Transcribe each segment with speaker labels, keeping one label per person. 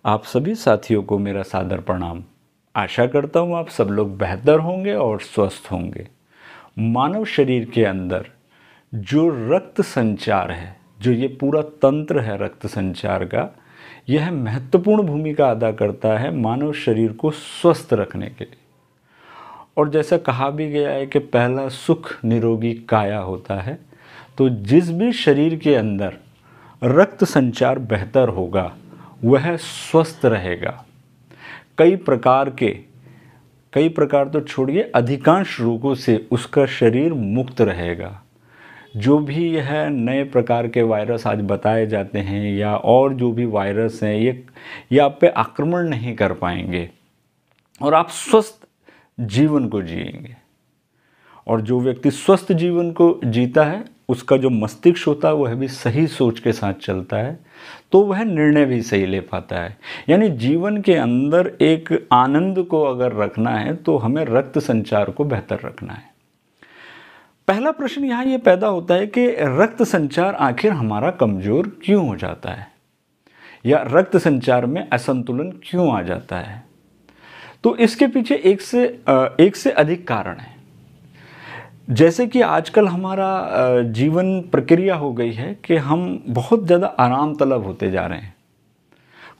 Speaker 1: आप सभी साथियों को मेरा सादर प्रणाम। आशा करता हूँ आप सब लोग बेहतर होंगे और स्वस्थ होंगे। मानव शरीर के अंदर जो रक्त संचार है, जो ये पूरा तंत्र है रक्त संचार का, यह महत्वपूर्ण भूमिका अदा करता है मानव शरीर को स्वस्थ रखने के लिए। और जैसा कहा भी गया है कि पहला सुख निरोगी काया होता है, तो जिस भी शरीर के अंदर रक्त संचार बेहतर होगा वह स्वस्थ रहेगा। कई प्रकार तो छोड़िए, अधिकांश रोगों से उसका शरीर मुक्त रहेगा। जो भी यह नए प्रकार के वायरस आज बताए जाते हैं या और जो भी वायरस हैं, ये आप पे आक्रमण नहीं कर पाएंगे और आप स्वस्थ जीवन को जिएंगे। और जो व्यक्ति स्वस्थ जीवन को जीता है, उसका जो मस्तिष्क होता है वह भी सही सोच के साथ चलता है, तो वह निर्णय भी सही ले पाता है। यानी जीवन के अंदर एक आनंद को अगर रखना है तो हमें रक्त संचार को बेहतर रखना है। पहला प्रश्न यहाँ ये पैदा होता है कि रक्त संचार आखिर हमारा कमज़ोर क्यों हो जाता है, या रक्त संचार में असंतुलन क्यों आ जाता है। तो इसके पीछे एक से अधिक कारण है। जैसे कि आजकल हमारा जीवन प्रक्रिया हो गई है कि हम बहुत ज़्यादा आराम तलब होते जा रहे हैं।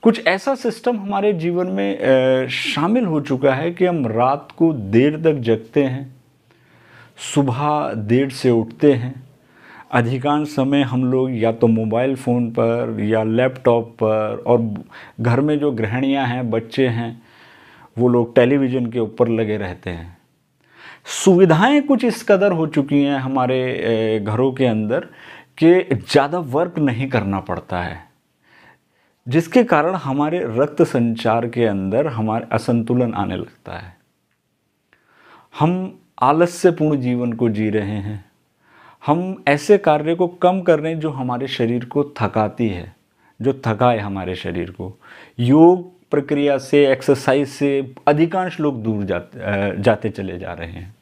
Speaker 1: कुछ ऐसा सिस्टम हमारे जीवन में शामिल हो चुका है कि हम रात को देर तक जगते हैं, सुबह देर से उठते हैं। अधिकांश समय हम लोग या तो मोबाइल फ़ोन पर या लैपटॉप पर, और घर में जो गृहिणियां हैं, बच्चे हैं, वो लोग टेलीविज़न के ऊपर लगे रहते हैं। सुविधाएं कुछ इस कदर हो चुकी हैं हमारे घरों के अंदर कि ज़्यादा वर्क नहीं करना पड़ता है, जिसके कारण हमारे रक्त संचार के अंदर हमारे असंतुलन आने लगता है। हम आलस्यपूर्ण जीवन को जी रहे हैं। हम ऐसे कार्य को कम कर रहे हैं जो हमारे शरीर को थकाती है, जो थकाए हमारे शरीर को। योग प्रक्रिया से, एक्सरसाइज से अधिकांश लोग दूर जाते चले जा रहे हैं।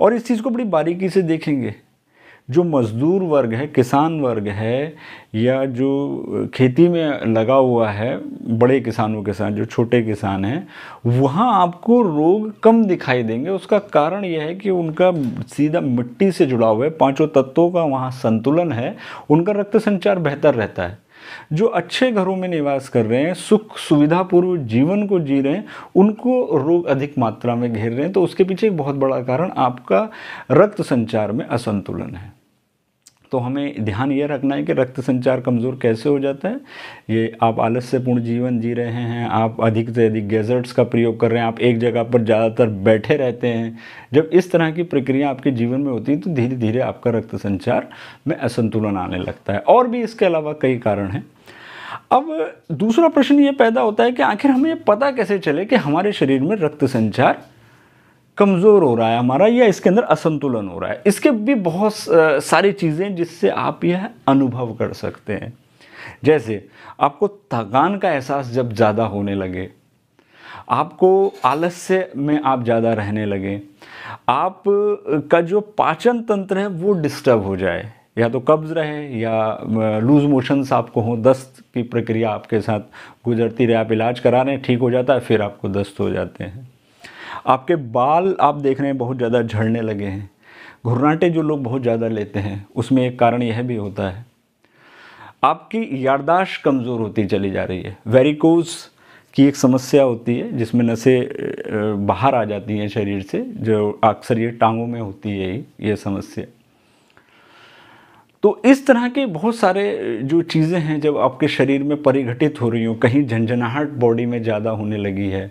Speaker 1: और इस चीज़ को बड़ी बारीकी से देखेंगे, जो मज़दूर वर्ग है, किसान वर्ग है, या जो खेती में लगा हुआ है, बड़े किसानों के साथ जो छोटे किसान हैं, वहाँ आपको रोग कम दिखाई देंगे। उसका कारण यह है कि उनका सीधा मिट्टी से जुड़ा हुआ है, पांचों तत्वों का वहाँ संतुलन है, उनका रक्त संचार बेहतर रहता है। जो अच्छे घरों में निवास कर रहे हैं, सुख सुविधापूर्व जीवन को जी रहे हैं, उनको रोग अधिक मात्रा में घेर रहे हैं। तो उसके पीछे एक बहुत बड़ा कारण आपका रक्त संचार में असंतुलन है। तो हमें ध्यान ये रखना है कि रक्त संचार कमज़ोर कैसे हो जाता है। ये आप आलस्यपूर्ण जीवन जी रहे हैं, आप अधिक से अधिक गैजेट्स का प्रयोग कर रहे हैं, आप एक जगह पर ज़्यादातर बैठे रहते हैं। जब इस तरह की प्रक्रिया आपके जीवन में होती है तो धीरे धीरे आपका रक्त संचार में असंतुलन आने लगता है। और भी इसके अलावा कई कारण हैं। अब दूसरा प्रश्न ये पैदा होता है कि आखिर हमें ये पता कैसे चले कि हमारे शरीर में रक्त संचार कमज़ोर हो रहा है हमारा, या इसके अंदर असंतुलन हो रहा है। इसके भी बहुत सारी चीज़ें जिससे आप यह अनुभव कर सकते हैं। जैसे आपको थकान का एहसास जब ज़्यादा होने लगे, आपको आलस्य में आप ज़्यादा रहने लगे, आप का जो पाचन तंत्र है वो डिस्टर्ब हो जाए, या तो कब्ज़ रहे या लूज़ मोशंस आपको हो, दस्त की प्रक्रिया आपके साथ गुजरती रहे, आप इलाज करा रहे हैं, ठीक हो जाता है, फिर आपको दस्त हो जाते हैं। आपके बाल आप देख रहे हैं बहुत ज़्यादा झड़ने लगे हैं। घुर्राटे जो लोग बहुत ज़्यादा लेते हैं, उसमें एक कारण यह भी होता है। आपकी याददाश्त कमज़ोर होती चली जा रही है। वेरिकोज की एक समस्या होती है जिसमें नसें बाहर आ जाती हैं शरीर से, जो अक्सर ये टांगों में होती है ये समस्या। तो इस तरह के बहुत सारे जो चीज़ें हैं जब आपके शरीर में परिघटित हो रही हो, कहीं झंझनाहट बॉडी में ज़्यादा होने लगी है,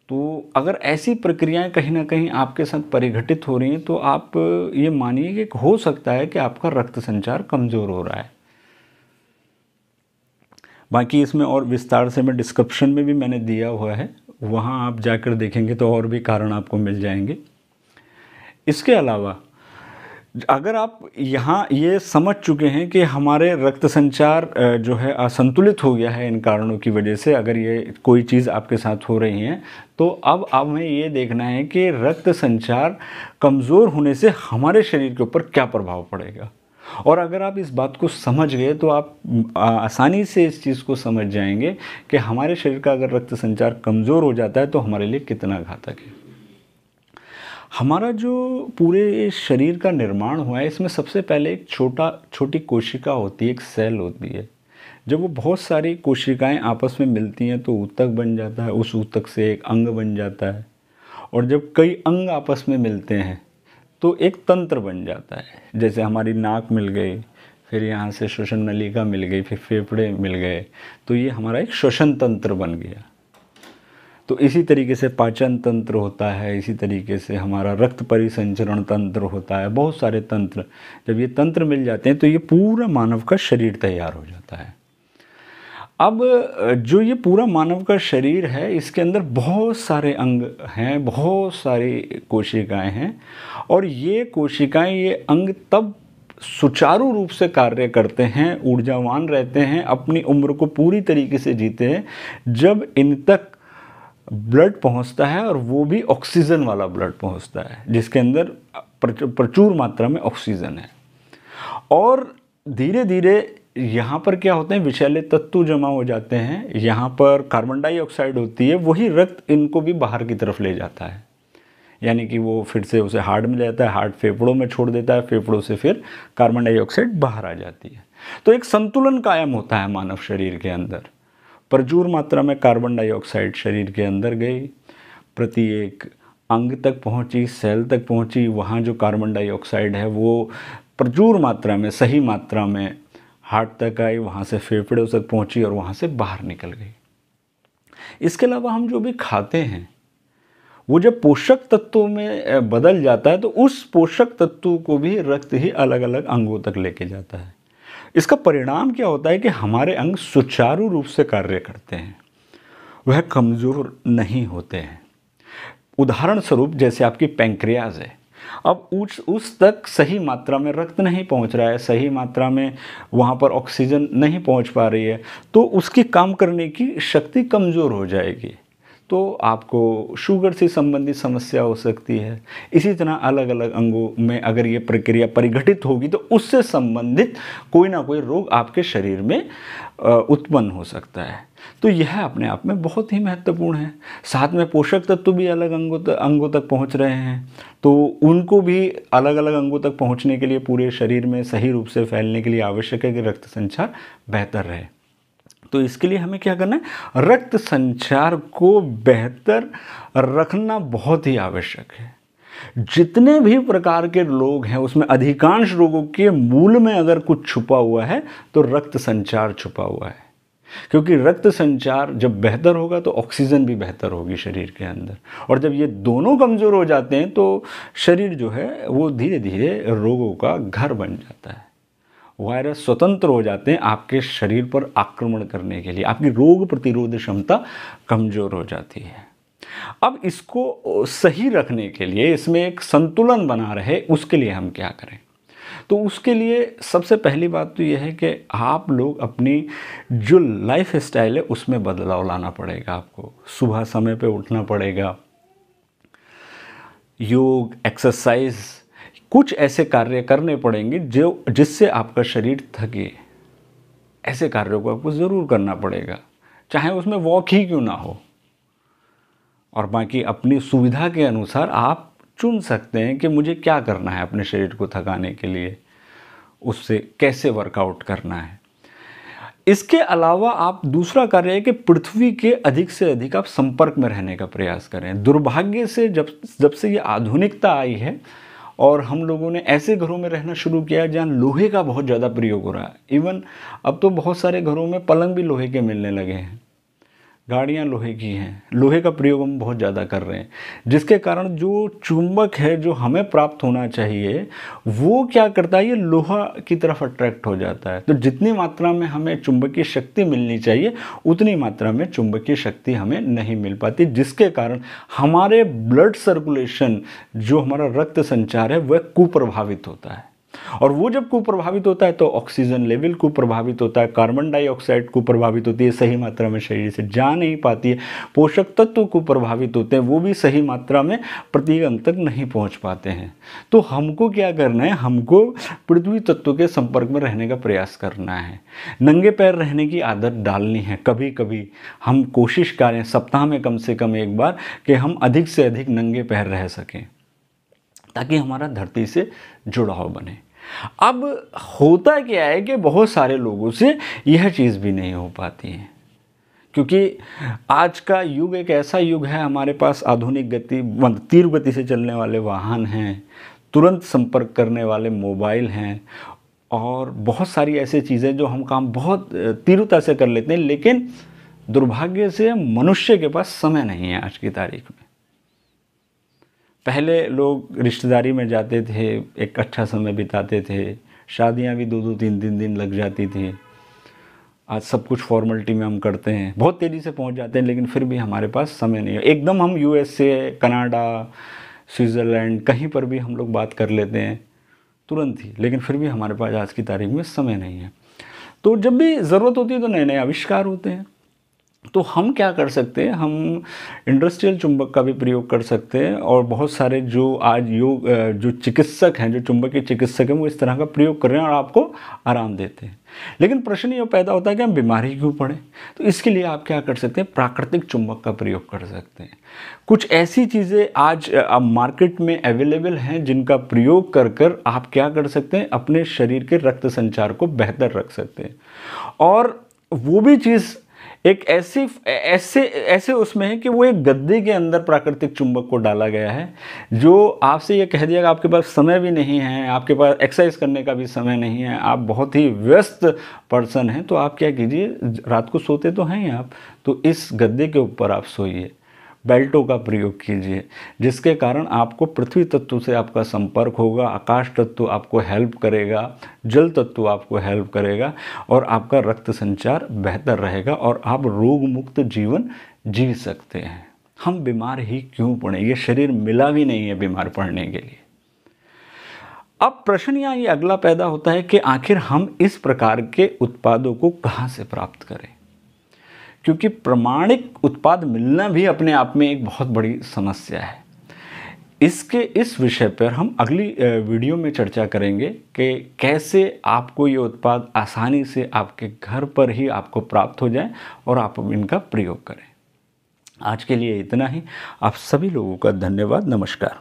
Speaker 1: तो अगर ऐसी प्रक्रियाएं कहीं ना कहीं आपके साथ परिघटित हो रही हैं, तो आप ये मानिए कि हो सकता है कि आपका रक्त संचार कमज़ोर हो रहा है। बाकी इसमें और विस्तार से मैं डिस्क्रिप्शन में भी मैंने दिया हुआ है, वहाँ आप जाकर देखेंगे तो और भी कारण आपको मिल जाएंगे। इसके अलावा अगर आप यहाँ ये समझ चुके हैं कि हमारे रक्त संचार जो है असंतुलित हो गया है इन कारणों की वजह से, अगर ये कोई चीज़ आपके साथ हो रही है, तो अब हमें ये देखना है कि रक्त संचार कमज़ोर होने से हमारे शरीर के ऊपर क्या प्रभाव पड़ेगा। और अगर आप इस बात को समझ गए तो आप आसानी से इस चीज़ को समझ जाएंगे कि हमारे शरीर का अगर रक्त संचार कमज़ोर हो जाता है तो हमारे लिए कितना घातक है। हमारा जो पूरे शरीर का निर्माण हुआ है, इसमें सबसे पहले एक छोटी कोशिका होती है, एक सेल होती है। जब वो बहुत सारी कोशिकाएं आपस में मिलती हैं तो ऊतक बन जाता है, उस ऊतक से एक अंग बन जाता है, और जब कई अंग आपस में मिलते हैं तो एक तंत्र बन जाता है। जैसे हमारी नाक मिल गई, फिर यहाँ से श्वसन नलिका मिल गई, फिर फेफड़े मिल गए, तो ये हमारा एक श्वसन तंत्र बन गया। तो इसी तरीके से पाचन तंत्र होता है, इसी तरीके से हमारा रक्त परिसंचरण तंत्र होता है, बहुत सारे तंत्र। जब ये तंत्र मिल जाते हैं तो ये पूरा मानव का शरीर तैयार हो जाता है। अब जो ये पूरा मानव का शरीर है, इसके अंदर बहुत सारे अंग हैं, बहुत सारी कोशिकाएं हैं, और ये कोशिकाएं, ये अंग तब सुचारू रूप से कार्य करते हैं, ऊर्जावान रहते हैं, अपनी उम्र को पूरी तरीके से जीते हैं जब इन तक ब्लड पहुंचता है, और वो भी ऑक्सीजन वाला ब्लड पहुंचता है जिसके अंदर प्रचुर मात्रा में ऑक्सीजन है। और धीरे धीरे यहाँ पर क्या होते हैं, विषैले तत्व जमा हो जाते हैं, यहाँ पर कार्बन डाइऑक्साइड होती है, वही रक्त इनको भी बाहर की तरफ ले जाता है। यानी कि वो फिर से उसे हार्ट में ले जाता है, हार्ट फेफड़ों में छोड़ देता है, फेफड़ों से फिर कार्बन डाइऑक्साइड बाहर आ जाती है। तो एक संतुलन कायम होता है मानव शरीर के अंदर। प्रचुर मात्रा में कार्बन डाइऑक्साइड शरीर के अंदर गई, प्रत्येक अंग तक पहुंची, सेल तक पहुंची, वहाँ जो कार्बन डाइऑक्साइड है वो प्रचुर मात्रा में, सही मात्रा में हार्ट तक आई, वहाँ से फेफड़ों तक पहुंची और वहाँ से बाहर निकल गई। इसके अलावा हम जो भी खाते हैं वो जब पोषक तत्वों में बदल जाता है तो उस पोषक तत्वों को भी रक्त ही अलग अलग अंगों तक लेके जाता है। इसका परिणाम क्या होता है कि हमारे अंग सुचारू रूप से कार्य करते हैं, वह कमज़ोर नहीं होते हैं। उदाहरण स्वरूप जैसे आपकी पैंक्रियाज है, अब उस तक सही मात्रा में रक्त नहीं पहुंच रहा है, सही मात्रा में वहाँ पर ऑक्सीजन नहीं पहुंच पा रही है, तो उसकी काम करने की शक्ति कमज़ोर हो जाएगी, तो आपको शुगर से संबंधित समस्या हो सकती है। इसी तरह अलग अलग अंगों में अगर ये प्रक्रिया परिघटित होगी तो उससे संबंधित कोई ना कोई रोग आपके शरीर में उत्पन्न हो सकता है। तो यह अपने आप में बहुत ही महत्वपूर्ण है। साथ में पोषक तत्व भी अलग अंगों तक पहुंच रहे हैं, तो उनको भी अलग अलग अंगों तक पहुंचने के लिए, पूरे शरीर में सही रूप से फैलने के लिए आवश्यक है कि रक्त संचार बेहतर रहे। तो इसके लिए हमें क्या करना है, रक्त संचार को बेहतर रखना बहुत ही आवश्यक है। जितने भी प्रकार के रोग हैं उसमें अधिकांश रोगों के मूल में अगर कुछ छुपा हुआ है तो रक्त संचार छुपा हुआ है, क्योंकि रक्त संचार जब बेहतर होगा तो ऑक्सीजन भी बेहतर होगी शरीर के अंदर, और जब ये दोनों कमज़ोर हो जाते हैं तो शरीर जो है वो धीरे धीरे रोगों का घर बन जाता है। वायरस स्वतंत्र हो जाते हैं आपके शरीर पर आक्रमण करने के लिए, आपकी रोग प्रतिरोध क्षमता कमज़ोर हो जाती है। अब इसको सही रखने के लिए, इसमें एक संतुलन बना रहे, उसके लिए हम क्या करें? तो उसके लिए सबसे पहली बात तो यह है कि आप लोग अपनी जो लाइफ स्टाइल है उसमें बदलाव लाना पड़ेगा। आपको सुबह समय पे उठना पड़ेगा, योग, एक्सरसाइज, कुछ ऐसे कार्य करने पड़ेंगे जिससे आपका शरीर थके। ऐसे कार्यों को आपको ज़रूर करना पड़ेगा, चाहे उसमें वॉक ही क्यों ना हो। और बाकी अपनी सुविधा के अनुसार आप चुन सकते हैं कि मुझे क्या करना है अपने शरीर को थकाने के लिए, उससे कैसे वर्कआउट करना है। इसके अलावा आप दूसरा कार्य है कि पृथ्वी के अधिक से अधिक आप संपर्क में रहने का प्रयास करें। दुर्भाग्य से जब से ये आधुनिकता आई है और हम लोगों ने ऐसे घरों में रहना शुरू किया है जहाँ लोहे का बहुत ज़्यादा प्रयोग हो रहा है। इवन अब तो बहुत सारे घरों में पलंग भी लोहे के मिलने लगे हैं, गाड़ियाँ लोहे की हैं, लोहे का प्रयोग हम बहुत ज़्यादा कर रहे हैं, जिसके कारण जो चुंबक है जो हमें प्राप्त होना चाहिए वो क्या करता है, ये लोहा की तरफ अट्रैक्ट हो जाता है। तो जितनी मात्रा में हमें चुंबकीय शक्ति मिलनी चाहिए उतनी मात्रा में चुंबकीय शक्ति हमें नहीं मिल पाती, जिसके कारण हमारे ब्लड सर्कुलेशन, जो हमारा रक्त संचार है, वह कुप्रभावित होता है। और वो जब कुप्रभावित होता है तो ऑक्सीजन लेवल को प्रभावित होता है, कार्बन डाइऑक्साइड को प्रभावित होती है, सही मात्रा में शरीर से जा नहीं पाती है, पोषक तत्व को प्रभावित होते हैं, वो भी सही मात्रा में प्रत्येक अंग तक नहीं पहुंच पाते हैं। तो हमको क्या करना है, हमको पृथ्वी तत्व के संपर्क में रहने का प्रयास करना है, नंगे पैर रहने की आदत डालनी है। कभी कभी हम कोशिश करें सप्ताह में कम से कम एक बार कि हम अधिक से अधिक नंगे पैर रह सकें, ताकि हमारा धरती से जुड़ाव बने। अब होता क्या है कि बहुत सारे लोगों से यह चीज़ भी नहीं हो पाती है, क्योंकि आज का युग एक ऐसा युग है, हमारे पास आधुनिक गति तीव्र गति से चलने वाले वाहन हैं, तुरंत संपर्क करने वाले मोबाइल हैं, और बहुत सारी ऐसी चीज़ें जो हम काम बहुत तीव्रता से कर लेते हैं, लेकिन दुर्भाग्य से मनुष्य के पास समय नहीं है आज की तारीख में। पहले लोग रिश्तेदारी में जाते थे, एक अच्छा समय बिताते थे, शादियां भी 2-2 3-3 दिन लग जाती थी। आज सब कुछ फॉर्मेलिटी में हम करते हैं, बहुत तेज़ी से पहुंच जाते हैं, लेकिन फिर भी हमारे पास समय नहीं है। एकदम हम USA, कनाडा, स्विट्ज़रलैंड कहीं पर भी हम लोग बात कर लेते हैं तुरंत ही, लेकिन फिर भी हमारे पास आज की तारीख में समय नहीं है। तो जब भी ज़रूरत होती है तो नए नए आविष्कार होते हैं। तो हम क्या कर सकते हैं, हम इंडस्ट्रियल चुंबक का भी प्रयोग कर सकते हैं, और बहुत सारे जो आज जो चिकित्सक हैं, जो चुंबकीय चिकित्सक हैं, वो इस तरह का प्रयोग कर रहे हैं और आपको आराम देते हैं। लेकिन प्रश्न ये पैदा होता है कि हम बीमारी क्यों पड़े। तो इसके लिए आप क्या कर सकते हैं, प्राकृतिक चुंबक का प्रयोग कर सकते हैं। कुछ ऐसी चीज़ें आज मार्केट में अवेलेबल हैं जिनका प्रयोग कर कर आप क्या कर सकते हैं, अपने शरीर के रक्त संचार को बेहतर रख सकते हैं। और वो भी चीज़ एक ऐसे उसमें है कि वो एक गद्दे के अंदर प्राकृतिक चुंबक को डाला गया है, जो आपसे ये कह दिया कि आपके पास समय भी नहीं है, आपके पास एक्सरसाइज करने का भी समय नहीं है, आप बहुत ही व्यस्त पर्सन हैं, तो आप क्या कीजिए, रात को सोते तो हैं आप, तो इस गद्दे के ऊपर आप सोइए, बेल्टों का प्रयोग कीजिए, जिसके कारण आपको पृथ्वी तत्व से आपका संपर्क होगा, आकाश तत्व आपको हेल्प करेगा, जल तत्व आपको हेल्प करेगा, और आपका रक्त संचार बेहतर रहेगा और आप रोग मुक्त जीवन जी सकते हैं। हम बीमार ही क्यों पड़े, ये शरीर मिला भी नहीं है बीमार पड़ने के लिए। अब प्रश्न यहाँ ये अगला पैदा होता है कि आखिर हम इस प्रकार के उत्पादों को कहाँ से प्राप्त करें, क्योंकि प्रमाणिक उत्पाद मिलना भी अपने आप में एक बहुत बड़ी समस्या है। इस विषय पर हम अगली वीडियो में चर्चा करेंगे कि कैसे आपको ये उत्पाद आसानी से आपके घर पर ही आपको प्राप्त हो जाए और आप इनका प्रयोग करें। आज के लिए इतना ही। आप सभी लोगों का धन्यवाद। नमस्कार।